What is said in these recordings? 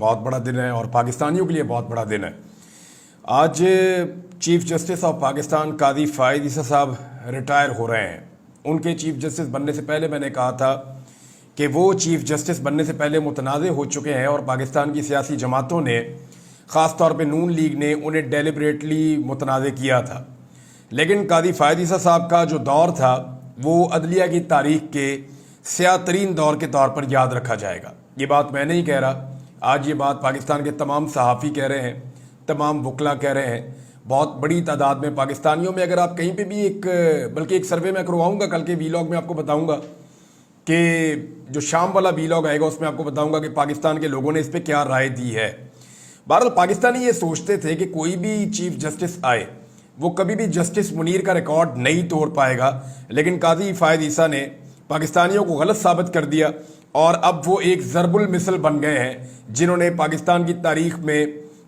بہت بڑا دن ہے اور پاکستانیوں کے لیے بہت بڑا دن ہے۔ آج چیف جسٹس آف پاکستان قاضی فائد عیسیٰ صاحب ریٹائر ہو رہے ہیں۔ ان کے چیف جسٹس بننے سے پہلے میں نے کہا تھا کہ وہ چیف جسٹس بننے سے پہلے متنازع ہو چکے ہیں اور پاکستان کی سیاسی جماعتوں نے، خاص طور پہ نون لیگ نے، انہیں ڈیلیبریٹلی متنازع کیا تھا۔ لیکن قاضی فائد عیسیٰ صاحب کا جو دور تھا وہ عدلیہ کی تاریخ کے سیاہ ترین دور کے طور پر یاد رکھا جائے گا۔ یہ بات میں نہیں کہہ رہا، آج یہ بات پاکستان کے تمام صحافی کہہ رہے ہیں، تمام وکلا کہہ رہے ہیں، بہت بڑی تعداد میں پاکستانیوں میں۔ اگر آپ کہیں پہ بھی بلکہ ایک سروے میں کرواؤں گا کل کے ویلاگ میں، آپ کو بتاؤں گا کہ جو شام والا ویلاگ آئے گا اس میں آپ کو بتاؤں گا کہ پاکستان کے لوگوں نے اس پہ کیا رائے دی ہے۔ بہرحال پاکستانی یہ سوچتے تھے کہ کوئی بھی چیف جسٹس آئے وہ کبھی بھی جسٹس منیر کا ریکارڈ نہیں توڑ پائے گا، لیکن قاضی فائد عیسیٰ نے پاکستانیوں کو غلط ثابت کر دیا اور اب وہ ایک ضرب المثل بن گئے ہیں جنہوں نے پاکستان کی تاریخ میں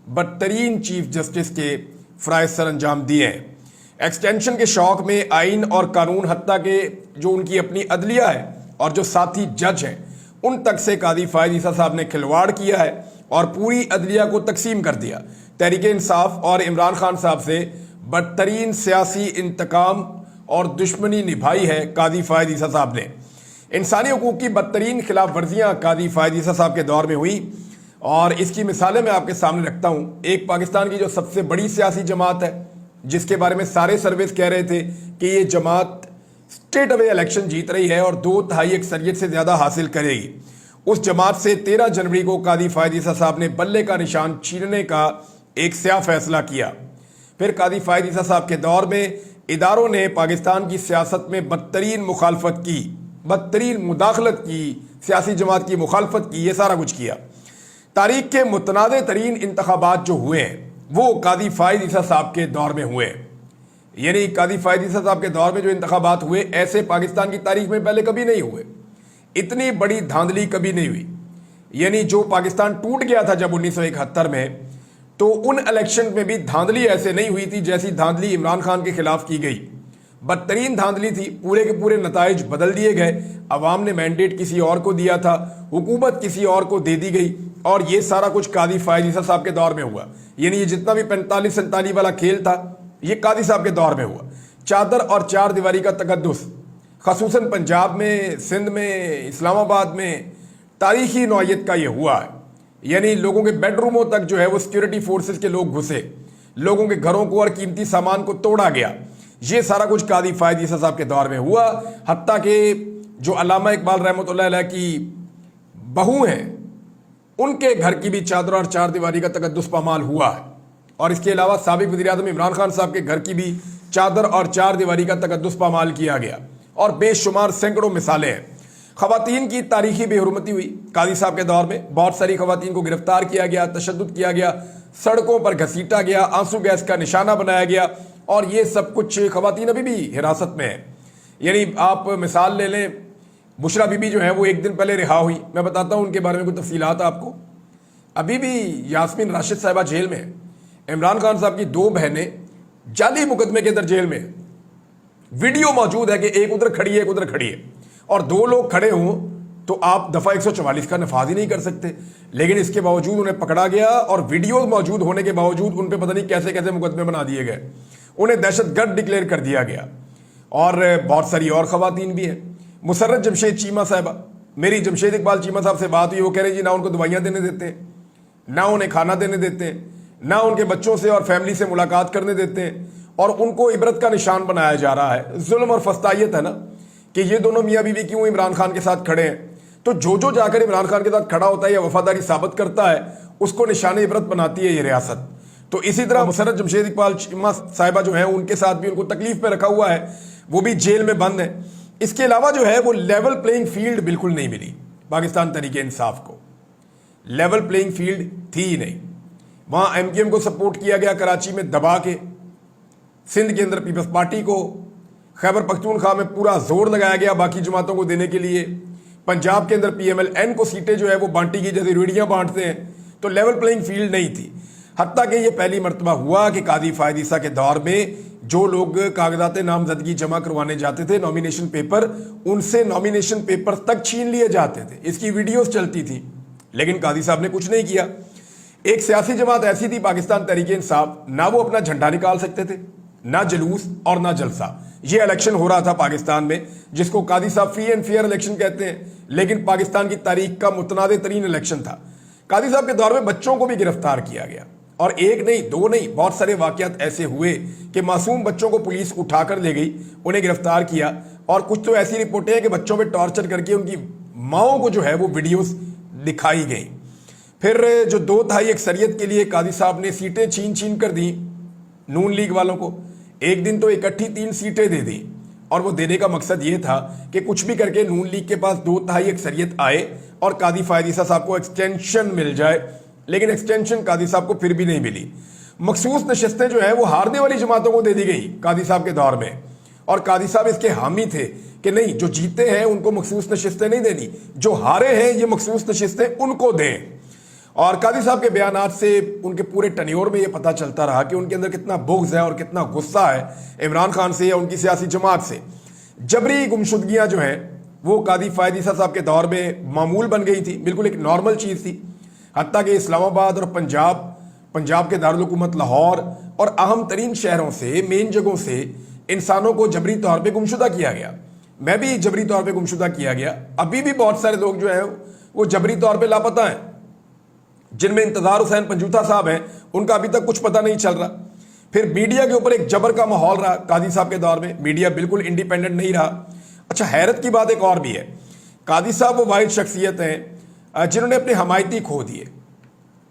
بدترین چیف جسٹس کے فرائض سر انجام دیے ہیں۔ ایکسٹینشن کے شوق میں آئین اور قانون، حتیٰ کہ جو ان کی اپنی عدلیہ ہے اور جو ساتھی جج ہیں، ان تک سے قاضی فائد عیسیٰ صاحب نے کھلواڑ کیا ہے اور پوری عدلیہ کو تقسیم کر دیا۔ تحریک انصاف اور عمران خان صاحب سے بدترین سیاسی انتقام اور دشمنی نبھائی ہے قاضی فائد عیسیٰ صاحب نے۔ انسانی حقوق کی بدترین خلاف ورزیاں قاضی فائد عیسیٰ صاحب کے دور میں ہوئی اور اس کی مثالیں میں آپ کے سامنے رکھتا ہوں۔ ایک پاکستان کی جو سب سے بڑی سیاسی جماعت ہے، جس کے بارے میں سارے سرویز کہہ رہے تھے کہ یہ جماعت اسٹیٹ اوے الیکشن جیت رہی ہے اور 2/3 اکثریت سے زیادہ حاصل کرے گی، اس جماعت سے 13 جنوری کو قاضی فائد عیسیٰ صاحب نے بلے کا نشان چھیننے کا ایک سیاہ فیصلہ کیا۔ پھر قاضی فائد عیسیٰ صاحب کے دور میں اداروں نے پاکستان کی سیاست میں بدترین مخالفت کی، بدترین مداخلت کی، سیاسی جماعت کی مخالفت کی، یہ سارا کچھ کیا۔ تاریخ کے متنازع ترین انتخابات جو ہوئے ہیں وہ قاضی فائد عیسیٰ صاحب کے دور میں ہوئے، یعنی قاضی فائد عیسیٰ صاحب کے دور میں جو انتخابات ہوئے ایسے پاکستان کی تاریخ میں پہلے کبھی نہیں ہوئے، اتنی بڑی دھاندلی کبھی نہیں ہوئی۔ یعنی جو پاکستان ٹوٹ گیا تھا جب 1971 میں، تو ان الیکشن میں بھی دھاندلی ایسے نہیں ہوئی تھی جیسی دھاندلی عمران خان کے خلاف کی گئی۔ بدترین دھاندلی تھی، پورے کے پورے نتائج بدل دیے گئے، عوام نے مینڈیٹ کسی اور کو دیا تھا، حکومت کسی اور کو دے دی گئی، اور یہ سارا کچھ قاضی فائد عیسیٰ صاحب کے دور میں ہوا۔ یعنی یہ جتنا بھی 45-47 والا کھیل تھا یہ قاضی صاحب کے دور میں ہوا۔ چادر اور چار دیواری کا تقدس خصوصاً پنجاب میں، سندھ میں، اسلام آباد میں تاریخی نوعیت کا یہ ہوا ہے۔ یعنی لوگوں کے بیڈ روموں تک جو ہے وہ سیکورٹی فورسز کے لوگ گھسے، لوگوں کے گھروں کو اور قیمتی سامان کو توڑا گیا۔ یہ سارا کچھ قاضی فائد عیسیٰ صاحب کے دور میں ہوا، حتیٰ کہ جو علامہ اقبال رحمۃ اللہ علیہ کی بہو ہیں ان کے گھر کی بھی چادر اور چار دیواری کا تقدس پامال ہوا ہے، اور اس کے علاوہ سابق وزیر اعظم عمران خان صاحب کے گھر کی بھی چادر اور چار دیواری کا تقدس پامال کیا گیا، اور بے شمار سینکڑوں مثالیں ہیں۔ خواتین کی تاریخی بے حرمتی ہوئی قاضی صاحب کے دور میں، بہت ساری خواتین کو گرفتار کیا گیا، تشدد کیا گیا، سڑکوں پر گھسیٹا گیا، آنسو گیس کا نشانہ بنایا گیا، اور یہ سب کچھ خواتین ابھی بھی حراست میں ہیں۔ یعنی آپ مثال لے لیں، بشرا بی بی جو ہیں وہ ایک دن پہلے رہا ہوئی، میں بتاتا ہوں ان کے بارے میں کچھ تفصیلات آپ کو۔ ابھی بھی یاسمین راشد صاحبہ جیل میں ہے، عمران خان صاحب کی 2 بہنیں جعلی مقدمے کے اندر جیل میں ہیں۔ ویڈیو موجود ہے کہ ایک ادھر کھڑی ہے، ایک ادھر کھڑی ہے، اور 2 لوگ کھڑے ہوں تو آپ دفعہ 144 کا نفاذ ہی نہیں کر سکتے، لیکن اس کے باوجود انہیں پکڑا گیا، اور ویڈیو موجود ہونے کے باوجود ان پہ پتہ نہیں کیسے کیسے مقدمے بنا دیے گئے، انہیں دہشت گرد ڈکلیئر کر دیا گیا۔ اور بہت ساری اور خواتین بھی ہیں۔ مسرت جمشید چیمہ صاحبہ، میری جمشید اقبال چیمہ صاحب سے بات ہوئی، وہ کہہ رہے جی نہ ان کو دوائیاں دینے دیتے ہیں، نہ انہیں کھانا دینے دیتے ہیں، نہ ان کے بچوں سے اور فیملی سے ملاقات کرنے دیتے ہیں، اور ان کو عبرت کا نشان بنایا جا رہا ہے۔ ظلم اور فسطائیت ہے نا کہ یہ دونوں میاں بیوی کیوں عمران خان کے ساتھ کھڑے ہیں، تو جو جا کر عمران خان کے ساتھ کھڑا ہوتا ہے یا وفاداری ثابت کرتا ہے اس کو نشان عبرت بناتی ہے یہ ریاست۔ تو اسی طرح مسرت جمشید اقبال چیمہ صاحبہ جو ہیں ان کے ساتھ بھی ان کو تکلیف میں رکھا ہوا ہے، وہ بھی جیل میں بند ہیں۔ اس کے علاوہ جو ہے وہ لیول پلینگ فیلڈ بالکل نہیں ملی پاکستان تحریک انصاف کو، لیول پلینگ فیلڈ تھی ہی نہیں۔ وہاں ایم کیو ایم کو سپورٹ کیا گیا کراچی میں دبا کے، سندھ کے اندر پیپلز پارٹی کو، خیبر پختونخوا میں پورا زور لگایا گیا باقی جماعتوں کو دینے کے لیے، پنجاب کے اندر پی ایم ایل این کو سیٹیں جو ہے وہ بانٹی کی جیسے ریڑیاں بانٹتے ہیں، تو لیول پلینگ فیلڈ نہیں تھی۔ حتیٰ کہ یہ پہلی مرتبہ ہوا کہ قاضی فائد عیسیٰ کے دور میں جو لوگ کاغذات نامزدگی جمع کروانے جاتے تھے، نامینیشن پیپر، ان سے نامینیشن پیپر تک چھین لیے جاتے تھے۔ اس کی ویڈیوز چلتی تھی لیکن قاضی صاحب نے کچھ نہیں کیا. ایک سیاسی جماعت ایسی تھی پاکستان تحریک انصاف, نہ وہ اپنا جھنڈا نکال سکتے تھے, نہ جلوس اور نہ جلسہ. یہ الیکشن ہو رہا تھا پاکستان میں جس کو قاضی صاحب فری اینڈ فیئر الیکشن کہتے ہیں, لیکن پاکستان کی تاریخ کا متنازع ترین الیکشن تھا. قاضی صاحب کے دور میں بچوں کو بھی گرفتار کیا گیا, اور ایک نہیں دو نہیں بہت سارے واقعات ایسے ہوئے کہ معصوم بچوں کو پولیس اٹھا کر لے گئی, انہیں گرفتار کیا, اور کچھ تو ایسی رپورٹیں ہیں کہ بچوں پہ ٹارچر کر کے ان کی ماؤں کو جو ہے وہ ویڈیوز دکھائی گئی. پھر جو 2/3 اکثریت کے لیے قاضی صاحب نے سیٹیں چھین کر دیں نون لیگ والوں کو, ایک دن تو اکٹھی 3 سیٹیں دے دیں, اور وہ دینے کا مقصد یہ تھا کہ کچھ بھی کر کے نون لیگ کے پاس 2/3 اکثریت آئے اور قاضی فائد عیسیٰ صاحب کو ایکسٹینشن مل جائے. لیکن ایکسٹینشن قاضی صاحب کو پھر بھی نہیں ملی. مخصوص نشستیں جو ہیں وہ ہارنے والی جماعتوں کو دے دی گئی قاضی صاحب کے دور میں, اور قاضی صاحب اس کے حامی تھے کہ نہیں, جو جیتے ہیں ان کو مخصوص نشستیں نہیں دینی, جو ہارے ہیں یہ مخصوص نشستیں ان کو دیں. اور قاضی صاحب کے بیانات سے ان کے پورے ٹنیور میں یہ پتہ چلتا رہا کہ ان کے اندر کتنا بغض ہے اور کتنا غصہ ہے عمران خان سے یا ان کی سیاسی جماعت سے. جبری گمشدگیاں جو ہیں وہ قاضی فائد عیسیٰ صاحب کے دور میں معمول بن گئی تھی, بالکل ایک نارمل چیز تھی. حتیٰ کہ اسلام آباد اور پنجاب کے دارالحکومت لاہور اور اہم ترین شہروں سے, مین جگہوں سے انسانوں کو جبری طور پہ گمشدہ کیا گیا. میں بھی جبری طور پہ گمشدہ کیا گیا. ابھی بھی بہت سارے لوگ جو ہیں وہ جبری طور پہ لاپتہ ہیں, جن میں انتظار حسین پنجوتھا صاحب ہیں, ان کا ابھی تک کچھ پتہ نہیں چل رہا. پھر میڈیا کے اوپر ایک جبر کا ماحول رہا قاضی صاحب کے دور میں, میڈیا بالکل انڈیپینڈنٹ نہیں رہا. اچھا, حیرت کی بات ایک اور بھی ہے, قاضی صاحب وہ واحد شخصیت ہیں جنہوں نے اپنے حمایتی کھو دیے.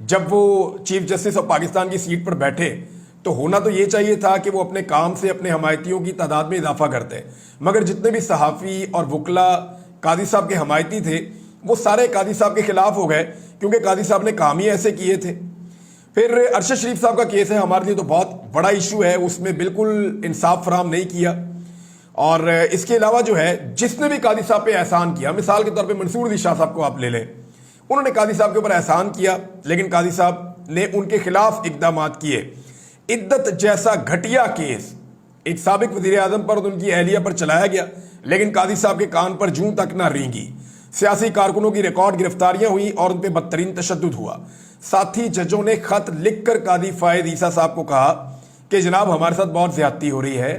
جب وہ چیف جسٹس آف پاکستان کی سیٹ پر بیٹھے تو ہونا تو یہ چاہیے تھا کہ وہ اپنے کام سے اپنے حمایتیوں کی تعداد میں اضافہ کرتے, مگر جتنے بھی صحافی اور وکلا قاضی صاحب کے حمایتی تھے وہ سارے قاضی صاحب کے خلاف ہو گئے, کیونکہ قاضی صاحب نے کام ہی ایسے کیے تھے. پھر ارشد شریف صاحب کا کیس ہے, ہمارے لیے تو بہت بڑا ایشو ہے, اس میں بالکل انصاف فراہم نہیں کیا. اور اس کے علاوہ جو ہے جس نے بھی قاضی صاحب پہ احسان کیا, مثال کے طور پہ منصور علی شاہ صاحب کو آپ لے لیں, انہوں نے قاضی صاحب کے اوپر احسان کیا, لیکن قاضی صاحب نے ان کے خلاف اقدامات کیے. عدت جیسا گھٹیا کیس ایک سابق وزیر اعظم پر اور ان کی اہلیہ پر چلایا گیا, لیکن قاضی صاحب کے کان پر جوں تک نہ رینگی. سیاسی کارکنوں کی ریکارڈ گرفتاریاں ہوئیں اور ان پہ بدترین تشدد ہوا. ساتھی ججوں نے خط لکھ کر قاضی فائد عیسیٰ صاحب کو کہا کہ جناب ہمارے ساتھ بہت زیادتی ہو رہی ہے,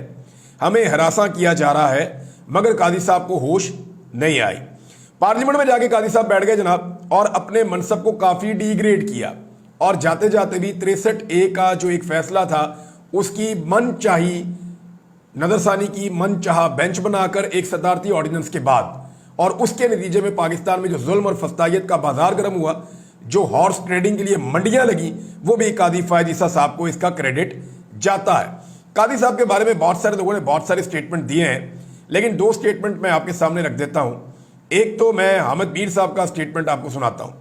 ہمیں ہراساں کیا جا رہا ہے, مگر قاضی صاحب کو ہوش نہیں آئی. پارلیمنٹ میں جا کے قاضی صاحب بیٹھ گئے جناب, اور اپنے منصب کو کافی ڈی گریڈ کیا, اور جاتے جاتے بھی 63A کا جو ایک فیصلہ تھا اس کی من چاہی نظر ثانی کی من چاہا بینچ بنا کر ایک صدارتی آرڈیننس کے بعد, اور اس کے نتیجے میں پاکستان میں جو ظلم اور فسطائیت کا بازار گرم ہوا, جو ہارس ٹریڈنگ کے لیے منڈیاں لگیں, وہ بھی قاضی فائد عیسیٰ صاحب کو اس کا کریڈٹ جاتا ہے. قاضی صاحب کے بارے میں بہت سارے لوگوں نے بہت سارے اسٹیٹمنٹ دیے ہیں, لیکن 2 اسٹیٹمنٹ میں آپ کے سامنے رکھ دیتا ہوں. ایک تو میں حامد میر صاحب کا اسٹیٹمنٹ آپ کو سناتا ہوں.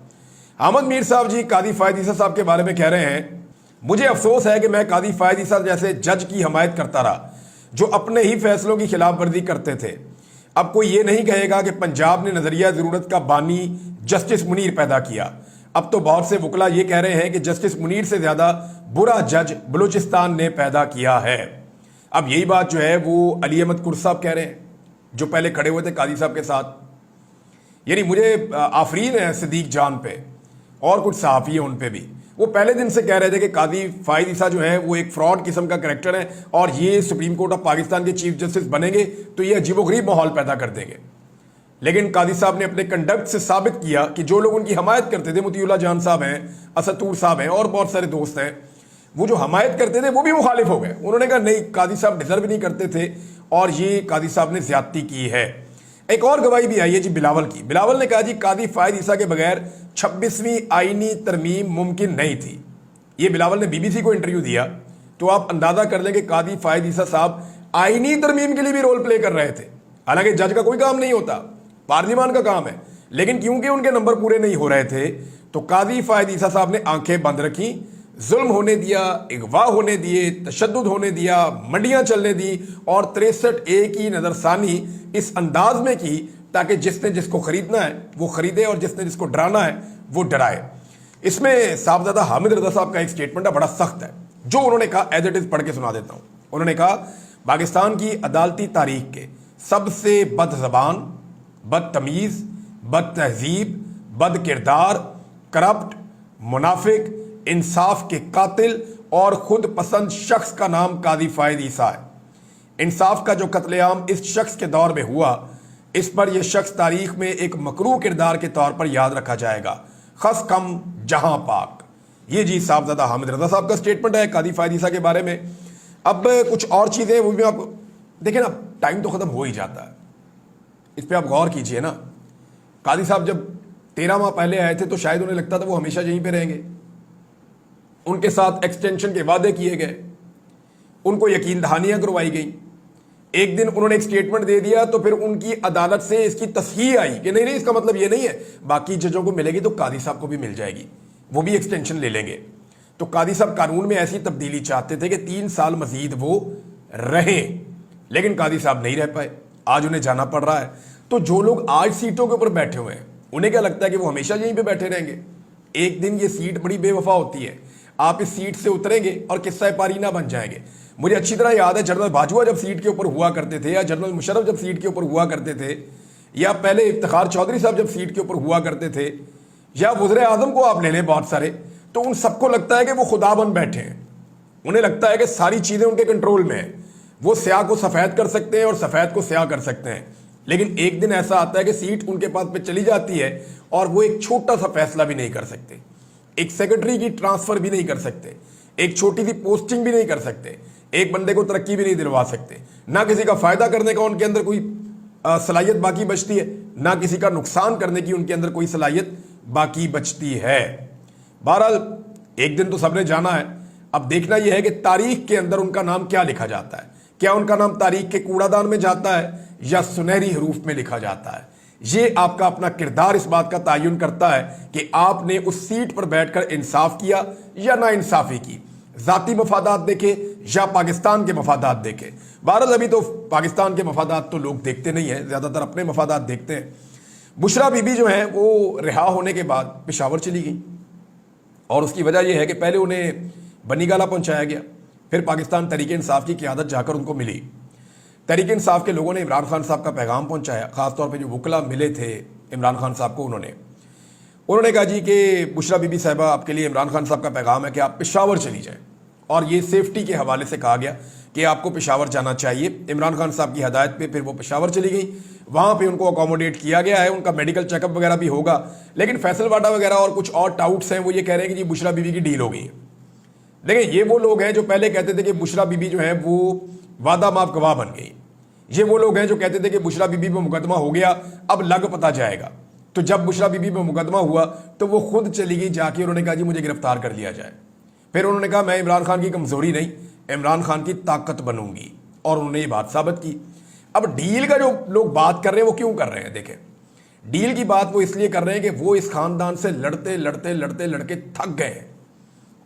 حامد میر صاحب جی قاضی فائد عیسیٰ صاحب کے بارے میں کہہ رہے ہیں, مجھے افسوس ہے کہ میں قاضی فائد عیسیٰ جیسے جج کی حمایت کرتا رہا جو اپنے ہی فیصلوں کی خلاف ورزی کرتے تھے. اب کوئی یہ نہیں کہے گا کہ پنجاب نے نظریہ ضرورت کا بانی جسٹس منیر پیدا کیا. اب تو بہت سے وکلا یہ کہہ رہے ہیں کہ جسٹس منیر سے زیادہ برا جج بلوچستان نے پیدا کیا ہے. اب یہی بات جو ہے وہ علی احمد کرد صاحب کہہ رہے ہیں, جو پہلے کھڑے ہوئے تھے قاضی صاحب کے ساتھ. یعنی مجھے آفرین ہے صدیق جان پہ اور کچھ صحافی ہیں ان پہ بھی, وہ پہلے دن سے کہہ رہے تھے کہ قاضی فائد عیسیٰ جو ہے وہ ایک فراڈ قسم کا کریکٹر ہے, اور یہ سپریم کورٹ آف پاکستان کے چیف جسٹس بنیں گے تو یہ عجیب و غریب ماحول پیدا کر دیں گے. لیکن قاضی صاحب نے اپنے کنڈکٹ سے ثابت کیا کہ جو لوگ ان کی حمایت کرتے تھے, مطیع اللہ جان صاحب ہیں, اسد طور صاحب ہیں اور بہت سارے دوست ہیں, وہ جو حمایت کرتے تھے وہ بھی مخالف ہو گئے. انہوں نے کہا نہیں, قاضی صاحب ڈیزرو نہیں کرتے تھے اور یہ قاضی صاحب نے زیادتی کی ہے. ایک اور گواہی بھی آئی ہے جی بلاول کی. بلاول نے کہا جی قاضی فائد عیسیٰ کے بغیر 26ویں آئینی ترمیم ممکن نہیں تھی. یہ بلاول نے BBC کو انٹرویو دیا, تو آپ اندازہ کر لیں کہ قاضی فائد عیسیٰ صاحب آئینی ترمیم کے لیے بھی رول پلے کر رہے تھے. حالانکہ جج کا کوئی کام نہیں ہوتا, پارلیمان کا کام ہے, لیکن کیونکہ ان کے نمبر پورے نہیں ہو رہے تھے تو قاضی فائد عیسیٰ صاحب نے آنکھیں بند رکھی, ظلم ہونے دیا, اغوا ہونے دیے, تشدد ہونے دیا, منڈیاں چلنے دی, اور 63A کی نظر ثانی اس انداز میں کی تاکہ جس نے جس کو خریدنا ہے وہ خریدے اور جس نے جس کو ڈرانا ہے وہ ڈرائے. اس میں صاحبزادہ حامد رضا صاحب کا ایک اسٹیٹمنٹ ہے, بڑا سخت ہے, جو انہوں نے کہا ایز اٹ از پڑھ کے سنا دیتا ہوں. انہوں نے کہا پاکستان کی عدالتی تاریخ کے سب سے بد زبان, بد تمیز, بد تہذیب, بد کردار करप्ट, मुनाफिक, इंसाफ के कातिल और खुद पसंद शख्स का नाम काजी फायद ईसा है। इंसाफ का जो कत्लेआम इस शख्स के दौर में हुआ, इस पर यह शख्स तारीख में एक मकरूह किरदार के तौर पर याद रखा जाएगा। खस कम जहां पाक। ये जी साहबजादा हामिद रजा साहब का स्टेटमेंट है काजी फायद ईसा के बारे में। अब कुछ और चीज़ें वो भी आप देखें ना, टाइम तो ख़त्म हो ही जाता है, इस पर आप गौर कीजिए ना। काजी साहब जब 13 माह पहले आए थे तो शायद उन्हें लगता था वो हमेशा यहीं पे रहेंगे। उनके साथ एक्सटेंशन के वादे किए गए, उनको यकीन दहानियां करवाई गई। एक दिन उन्होंने एक स्टेटमेंट दे दिया तो फिर उनकी अदालत से इसकी तस्हीह आई कि नहीं नहीं, इसका मतलब ये नहीं है, बाकी जजों को मिलेगी तो काजी साहब को भी मिल जाएगी, वो भी एक्सटेंशन ले लेंगे। तो काजी साहब कानून में ऐसी तब्दीली चाहते थे कि 3 साल मजीद वो रहें, लेकिन काजी साहब नहीं रह पाए, आज उन्हें जाना पड़ रहा है। तो जो लोग आज सीटों के ऊपर बैठे हुए हैं उन्हें क्या लगता है कि वो हमेशा यहीं पे बैठे रहेंगे? एक दिन ये सीट बड़ी बेवफा होती है, आप इस सीट से उतरेंगे और किस्सा पारीना बन जाएंगे। मुझे अच्छी तरह याद है जनरल बाजवा जब सीट के ऊपर हुआ करते थे, या जनरल मुशर्रफ जब सीट के ऊपर हुआ करते थे, या पहले इफ्तिखार चौधरी साहब जब सीट के ऊपर हुआ करते थे, या वज़ीर आज़म को आप ले लें बहुत सारे, तो उन सबको लगता है कि वो खुदा बन बैठे हैं। उन्हें लगता है कि सारी चीज़ें उनके कंट्रोल में हैं, वो स्याह को सफ़ेद कर सकते हैं और सफ़ेद को स्याह कर सकते हैं। लेकिन एक दिन ऐसा आता है कि सीट उनके पास पे चली जाती है और वो एक छोटा सा फैसला भी नहीं कर सकते, एक सेक्रेटरी की ट्रांसफ़र भी नहीं कर सकते, एक छोटी सी पोस्टिंग भी नहीं कर सकते, एक बंदे को तरक्की भी नहीं दिलवा सकते, ना किसी का फ़ायदा करने का उनके अंदर कोई सलाहियत बाकी बचती है, ना किसी का नुकसान करने की उनके अंदर कोई सलाहियत बाकी बचती है। बहरहाल एक दिन तो सबने जाना है, अब देखना यह है कि तारीख के अंदर उनका नाम क्या लिखा जाता है। क्या उनका नाम तारीख के कूड़ादान में जाता है या सुनहरी हरूफ में लिखा जाता है? ये आपका अपना किरदार इस बात का तयन करता है कि आपने उस सीट पर बैठकर इंसाफ किया या ना इंसाफी की, ज़ाती मफादात देखे या पाकिस्तान के मफादात देखे। बहरहाल अभी तो पाकिस्तान के मफादात तो लोग देखते नहीं हैं, ज़्यादातर अपने मफादात देखते हैं। बुशरा बीबी जो हैं वो रिहा होने के बाद पेशावर चली गई, और उसकी वजह यह है कि पहले उन्हें बनीगाला पहुंचाया गया, फिर पाकिस्तान तहरीक इंसाफ की क़यादत जाकर उनको मिली। तहरीक इंसाफ के लोगों ने इमरान खान साहब का पैगाम पहुंचाया, ख़ासतौर पे जो वकला मिले थे इमरान खान साहब को, उन्होंने कहा जी कि बुशरा बीबी साहिबा आपके लिए इमरान खान साहब का पैगाम है कि आप पेशावर चली जाएं, और ये सेफ्टी के हवाले से कहा गया कि आपको पेशावर जाना चाहिए। इमरान खान साहब की हदायत पे फिर वो पेशावर चली गई, वहाँ पे उनको अकोमोडेट किया गया है, उनका मेडिकल चेकअप वगैरह भी होगा। लेकिन फैसल वाडा वगैरह और कुछ और टाउट्स हैं, वो ये कह रहे हैं कि जी बुशरा बीबी की डील हो गई है। देखिए ये वो लोग हैं जो पहले कहते थे कि बुशरा बीबी जो है वो वादा माफ गवाह बन गई। ये वो लोग हैं जो कहते थे कि बुशरा बीबी पर मुकदमा हो गया, अब लग पता जाएगा। तो जब बुशरा बीबी पर मुकदमा हुआ तो वो खुद चली गई जाके, उन्होंने कहा जी मुझे गिरफ्तार कर लिया जाए। फिर उन्होंने कहा मैं इमरान खान की कमज़ोरी नहीं, इमरान खान की ताकत बनूंगी, और उन्होंने ये बात साबित की। अब डील का जो लोग बात कर रहे हैं वो क्यों कर रहे हैं? देखें, डील की बात वो इसलिए कर रहे हैं कि वो इस खानदान से लड़ते लड़ते लड़ते लड़के थक गए हैं,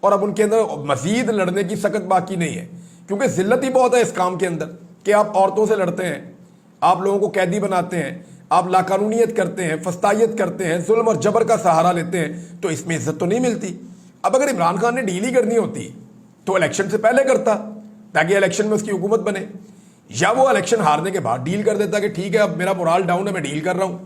और अब उनके अंदर मजीद लड़ने की सकत बाकी नहीं है, क्योंकि जिल्लत ही बहुत है इस काम के अंदर कि आप औरतों से लड़ते हैं, आप लोगों को कैदी बनाते हैं, आप लाकानूनियत करते हैं, फस्तायत करते हैं, जुल्म और जबर का सहारा लेते हैं, तो इसमें इज्जत तो नहीं मिलती। अब अगर इमरान खान ने डील ही करनी होती तो इलेक्शन से पहले करता, ताकि इलेक्शन में उसकी हुकूमत बने, या वो इलेक्शन हारने के बाद डील कर देता कि ठीक है अब मेरा मोराल डाउन है, मैं डील कर रहा हूं,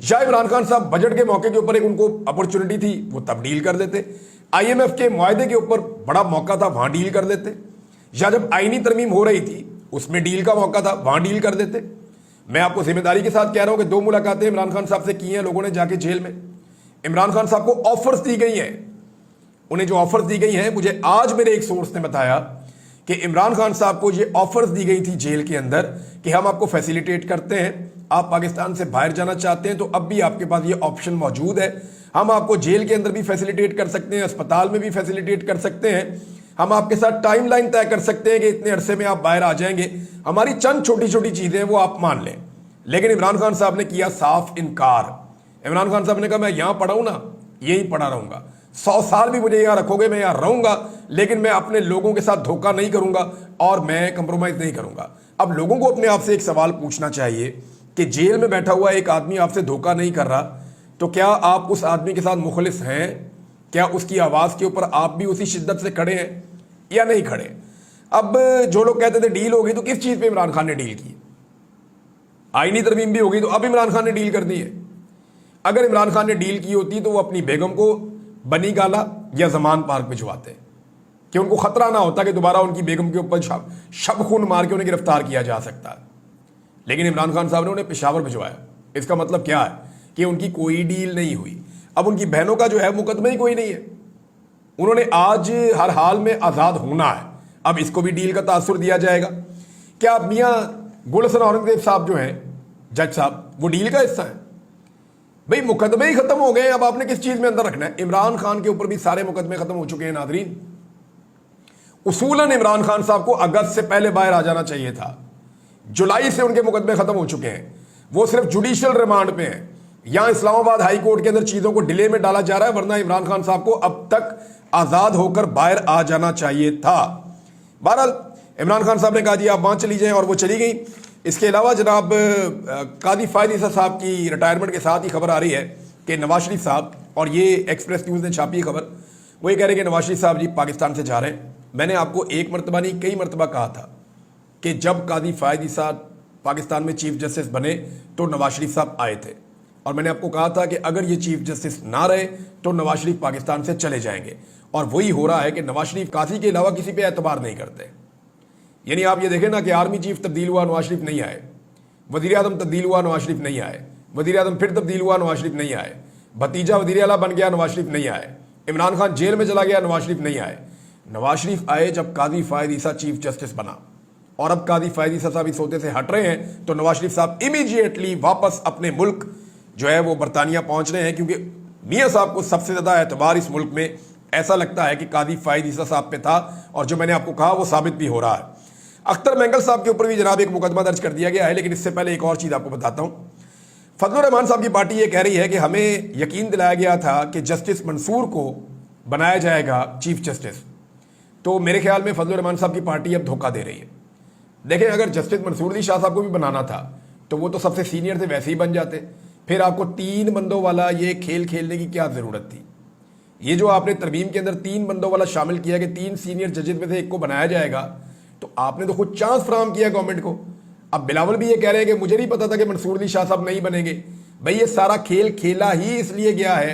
या इमरान खान साहब बजट के मौके के ऊपर एक उनको अपॉर्चुनिटी थी वो तब डील कर देते, IMF के मुआहदे के ऊपर बड़ा मौका था वहां डील कर देते, या जब आईनी तरमीम हो रही थी उसमें डील का मौका था वहां डील कर देते। मैं आपको जिम्मेदारी के साथ कह रहा हूं कि 2 मुलाकातें इमरान खान साहब से की हैं लोगों ने जाके जेल में। इमरान खान साहब को ऑफर्स दी गई हैं, उन्हें जो ऑफर्स दी गई हैं, मुझे आज मेरे एक सोर्स ने बताया कि इमरान खान साहब को ये ऑफर्स दी गई थी जेल के अंदर कि हम आपको फैसिलिटेट करते हैं, आप पाकिस्तान से बाहर जाना चाहते हैं तो अब भी आपके पास ये ऑप्शन मौजूद है, हम आपको जेल के अंदर भी फैसिलिटेट कर सकते हैं, अस्पताल में भी फैसिलिटेट कर सकते हैं, हम आपके साथ टाइम लाइन तय कर सकते हैं कि इतने अरसे में आप बाहर आ जाएंगे, हमारी चंद छोटी छोटी चीज़ें वो आप मान लें। लेकिन इमरान खान साहब ने किया साफ इनकार। इमरान खान साहब ने कहा मैं यहाँ पढ़ा हूँ ना, यहीं पढ़ा रहूँगा, 100 साल भी मुझे यहाँ रखोगे मैं यहाँ रहूँगा, लेकिन मैं अपने लोगों के साथ धोखा नहीं करूँगा और मैं कंप्रोमाइज़ नहीं करूँगा। अब लोगों को अपने आप से एक सवाल पूछना चाहिए कि जेल में बैठा हुआ एक आदमी आपसे धोखा नहीं कर रहा, तो क्या आप उस आदमी के साथ मुखलिस हैं? क्या उसकी आवाज़ के ऊपर आप भी उसी शिद्दत से खड़े हैं या नहीं खड़े? अब जो लोग कहते थे डील होगी, तो किस चीज़ पे इमरान खान ने डील की? आईनी तरमीम भी होगी तो अब इमरान खान ने डील कर दी है। अगर इमरान खान ने डील की होती तो वो अपनी बेगम को बनी गाला या जमान पार्क भिजवाते कि उनको खतरा ना होता कि दोबारा उनकी बेगम के ऊपर शब खून मार के उन्हें गिरफ्तार किया जा सकता है। लेकिन इमरान खान साहब ने उन्हें पेशावर भिजवाया। इसका मतलब क्या है कि उनकी कोई डील नहीं हुई। अब उनकी बहनों का जो है मुकदमा ही कोई नहीं है। उन्होंने आज हर हाल में आज़ाद होना है। अब इसको भी डील का तासुर दिया जाएगा। क्या मियाँ गुलशन औरंगजेब साहब जो हैं जज साहब, वो डील का हिस्सा है? भाई मुकदमे ही खत्म हो गए, अब आपने किस चीज में अंदर रखना है? इमरान खान के ऊपर भी सारे मुकदमे खत्म हो चुके हैं नादरीन। उसूलन इमरान खान साहब को अगस्त से पहले बाहर आ जाना चाहिए था। जुलाई से उनके मुकदमे खत्म हो चुके हैं। वो सिर्फ जुडिशियल रिमांड पे हैं। यहां इस्लामाबाद हाई कोर्ट के अंदर चीजों को डिले में डाला जा रहा है, वरना इमरान खान साहब को अब तक आजाद होकर बाहर आ जाना चाहिए था। बहरहाल इमरान खान साहब ने कहा जी आप वहां चली जाएं, और वो चली गई। इसके अलावा जनाब कादी फायद ईसा साहब की रिटायरमेंट के साथ ही खबर आ रही है कि नवाज शरीफ साहब, और ये एक्सप्रेस न्यूज़ ने छापी खबर, वो ये कह रहे हैं कि नवाज शरीफ साहब जी पाकिस्तान से जा रहे हैं। मैंने आपको एक मरतबा नहीं कई मरतबा कहा था कि जब कादी फायद ईसा पाकिस्तान में चीफ जस्टिस बने तो नवाज शरीफ साहब आए थे, और मैंने आपको कहा था कि अगर ये चीफ जस्टिस ना रहे तो नवाज शरीफ पाकिस्तान से चले जाएंगे। और वही हो रहा है कि नवाज शरीफ कादी के अलावा किसी पे एतबार नहीं करते। यानी आप ये देखें ना कि आर्मी चीफ तब्दील हुआ, नवाज शरीफ नहीं आए। वज़ीर आज़म तब्दील हुआ, नवाज शरीफ नहीं आए। वज़ीर आज़म फिर तब्दील हुआ, नवाज शरीफ नहीं आए। भतीजा वज़ीर आला बन गया, नवाज शरीफ नहीं आए। इमरान खान जेल में चला गया, नवाज शरीफ नहीं आए। नवाज शरीफ आए जब कादी फायद ईसा चीफ जस्टिस बना, और अब कादी फायद ईसा साहब इस ओहदे से हट रहे हैं तो नवाज शरीफ साहब इमीडिएटली वापस अपने मुल्क जो है वो बरतानिया पहुंच रहे हैं, क्योंकि मियाँ साहब को सबसे ज़्यादा एतबार इस मुल्क में ऐसा लगता है कि कादी फायद ईसा साहब पे था, और जो मैंने आपको कहा वो साबित भी हो रहा है। अख्तर मेंगल साहब के ऊपर भी जनाब एक मुकदमा दर्ज कर दिया गया है। लेकिन इससे पहले एक और चीज़ आपको बताता हूँ। फजलुर रहमान साहब की पार्टी ये कह रही है कि हमें यकीन दिलाया गया था कि जस्टिस मंसूर को बनाया जाएगा चीफ जस्टिस। तो मेरे ख्याल में फजलुर रहमान साहब की पार्टी अब धोखा दे रही है। देखें, अगर जस्टिस मंसूर अली शाह साहब को भी बनाना था तो वो तो सबसे सीनियर थे, वैसे ही बन जाते। फिर आपको 3 बंदों वाला ये खेल खेलने की क्या ज़रूरत थी? ये जो आपने तरमीम के अंदर 3 बंदों वाला शामिल किया कि 3 सीनियर जजेस में से एक को बनाया जाएगा, तो आपने तो खुद चांस फराहम किया गवर्नमेंट को। अब बिलावल भी ये कह रहे हैं कि मुझे नहीं पता था कि मंसूर अली शाह साहब नहीं बनेंगे। भाई ये सारा खेल खेला ही इसलिए गया है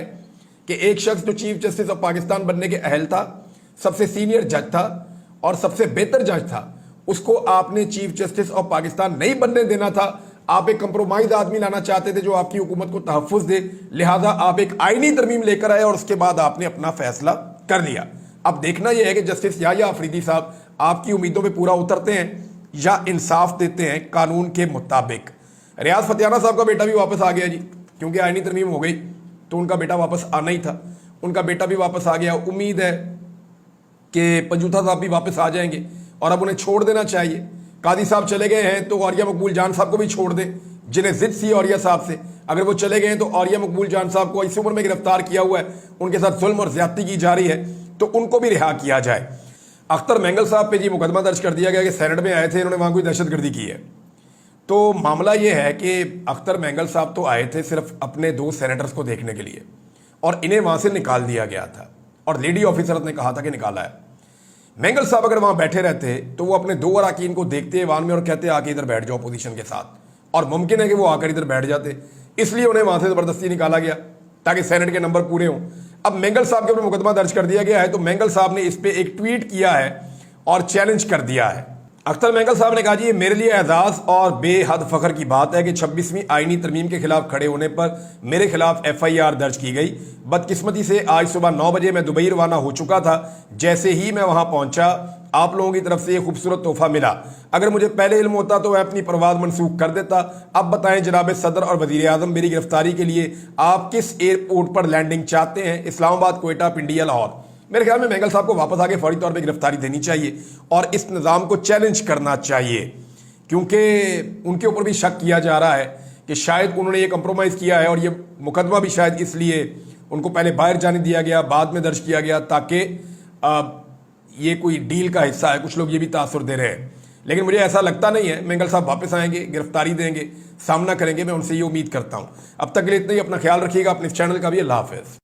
कि एक शख्स जो चीफ जस्टिस ऑफ पाकिस्तान बनने के अहल था, सबसे सीनियर जज था और सबसे बेहतर जज था, उसको आपने चीफ जस्टिस ऑफ पाकिस्तान नहीं बनने देना था। आप एक कंप्रोमाइज आदमी लाना चाहते थे जो आपकी हुकूमत को तहफ़्फ़ुज़ दे, लिहाजा आप एक आईनी तरमीम लेकर आए और उसके बाद आपने अपना फैसला कर लिया। अब देखना यह है कि जस्टिस याह्या अफरीदी साहब आपकी उम्मीदों पे पूरा उतरते हैं या इंसाफ देते हैं कानून के मुताबिक। रियाज फतियाना साहब का बेटा भी वापस आ गया जी, क्योंकि आईनी तरमीम हो गई तो उनका बेटा वापस आना ही था। उनका बेटा भी वापस आ गया। उम्मीद है कि पंजूथा साहब भी वापस आ जाएंगे और अब उन्हें छोड़ देना चाहिए। कादी साहब चले गए हैं तो औरिया मकबूल जान साहब को भी छोड़ दें, जिन्हें जिद सी औरिया साहब से। अगर वो चले गए हैं तो औरिया मकबूल जान साहब को इस उम्र में गिरफ्तार किया हुआ है, उनके साथ जुल्म और ज्यादती की जा रही है, तो उनको भी रिहा किया जाए। अख्तर मेंगल साहब पे जी मुकदमा दर्ज कर दिया गया कि सेनेट में आए थे, इन्होंने वहाँ कोई दहशतगर्दी की है। तो मामला ये है कि अख्तर मेंगल साहब तो आए थे सिर्फ अपने 2 सेनेटर्स को देखने के लिए, और इन्हें वहाँ से निकाल दिया गया था, और लेडी ऑफिसर ने कहा था कि निकाला है। मेंगल साहब अगर वहाँ बैठे रहते तो वो अपने 2 अरकान को देखते ईवान में और कहते आके इधर बैठ जाओ अपोजिशन के साथ, और मुमकिन है कि वो आकर इधर बैठ जाते। इसलिए उन्हें वहाँ से ज़बरदस्ती निकाला गया ताकि सेनेट के नंबर पूरे हों। अब मेंगल साहब के ऊपर मुकदमा दर्ज कर दिया गया है, तो मेंगल साहब ने इस पर एक ट्वीट किया है और चैलेंज कर दिया है। अख्तर मेंगल साहब ने कहा जी ये मेरे लिए एजाज़ और बेहद फ़ख्र की बात है कि 26वीं आईनी तरमीम के खिलाफ खड़े होने पर मेरे खिलाफ FIR दर्ज की गई। बदकिस्मती से आज सुबह 9 बजे मैं दुबई रवाना हो चुका था। जैसे ही मैं वहां पहुंचा आप लोगों की तरफ से ये खूबसूरत तोहफा मिला। अगर मुझे पहले इल्म होता तो मैं अपनी परवाज़ मनसूख कर देता। अब बताएं जनाब सदर और वज़ीर आज़म, मेरी गिरफ्तारी के लिए आप किस एयरपोर्ट पर लैंडिंग चाहते हैं? इस्लामाबाद, कोयटा, पिंडी या लाहौर? मेरे ख्याल में मेंगल साहब को वापस आके फौरी तौर पे गिरफ्तारी देनी चाहिए और इस निज़ाम को चैलेंज करना चाहिए, क्योंकि उनके ऊपर भी शक किया जा रहा है कि शायद उन्होंने ये कंप्रोमाइज़ किया है, और ये मुकदमा भी शायद इसलिए उनको पहले बाहर जाने दिया गया, बाद में दर्ज किया गया, ताकि ये कोई डील का हिस्सा है। कुछ लोग ये भी तासुर दे रहे हैं, लेकिन मुझे ऐसा लगता नहीं है। मेंगल साहब वापस आएंगे, गिरफ्तारी देंगे, सामना करेंगे, मैं उनसे ये उम्मीद करता हूँ। अब तक के लिए इतना ही। अपना ख्याल रखिएगा, अपने चैनल का भी। अल्लाह हाफ़िज़।